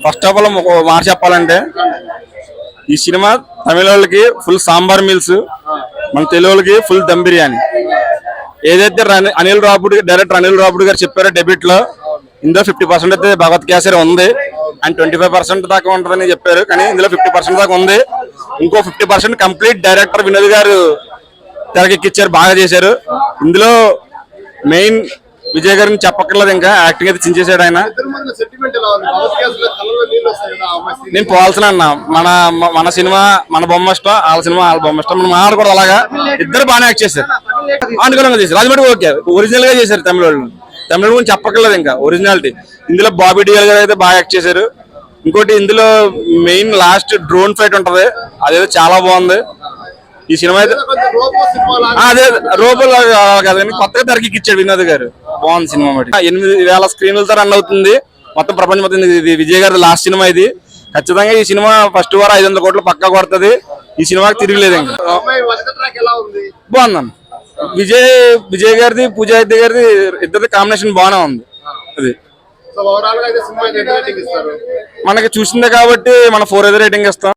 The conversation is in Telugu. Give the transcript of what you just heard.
ఫస్ట్ ఆఫ్ ఆల్ ఒక మాట చెప్పాలంటే ఈ సినిమా తమిళ వాళ్ళకి ఫుల్ సాంబార్ మీల్స్, మన తెలుగు వాళ్ళకి ఫుల్ దమ్ బిర్యానీ. ఏదైతే డైరెక్టర్ అనిల్ రాపుడి గారు చెప్పారో డెబ్యూట్ లో, ఇందులో 50% అయితే భగవత్ కేసరి ఉంది అండ్ 25% దాకా ఉంటుందని చెప్పారు. కానీ ఇందులో 50% దాకా ఉంది. ఇంకో 50% కంప్లీట్ డైరెక్టర్ వినోద్ గారు తెరకెక్కిచ్చారు, బాగా చేశారు. ఇందులో మెయిన్ విజయ్ గారిని చెప్పక్కర్లేదు, ఇంకా యాక్టింగ్ అయితే చించేశాడు ఆయన. నేను పోవాల్సిన అన్న మన సినిమా మన బొమ్మ ఇష్టం, వాళ్ళ సినిమా వాళ్ళ బొమ్మ ఇష్టం. మనం ఆడకూడదు అలాగా. ఇద్దరు బాగానే యాక్ట్ చేశారు, అనుకూలంగా చేశారు. రాజమండ్రి ఓకే ఒరిజినల్ గా చేశారు తమిళ వాళ్ళు. తమిళ గురించి చెప్పక్కర్లేదు ఇంకా, ఒరిజినాలిటీ. ఇందులో బాబీ డియోల్ గారు అయితే బాగా యాక్ట్ చేశారు. ఇంకోటి ఇందులో మెయిన్ లాస్ట్ డ్రోన్ ఫైట్ ఉంటది, అదేదో చాలా బాగుంది. ఈ సినిమా అయితే అదే రోబోల్ కదండి, కొత్తగా తెరకెక్కిచ్చాడు వినోద్ గారు. బాగుంది సినిమా. 8,000 స్క్రీన్లతో రన్ అవుతుంది మొత్తం ప్రపంచం మొత్తం. ఇది విజయ్ గారి లాస్ట్ సినిమా ఇది. ఖచ్చితంగా ఈ సినిమా ఫస్ట్ వారం 500 కోట్లు పక్కా కొడుతుంది. ఈ సినిమాకి తిరిగిలేదు ఇంకా. బాగుందన్న. విజయ్ గారిది పూజా గారిది ఇద్దరిది కాంబినేషన్ బాగానే ఉంది. అది మనకి చూసిందే కాబట్టి మనం 4 రేటింగ్ ఇస్తాం.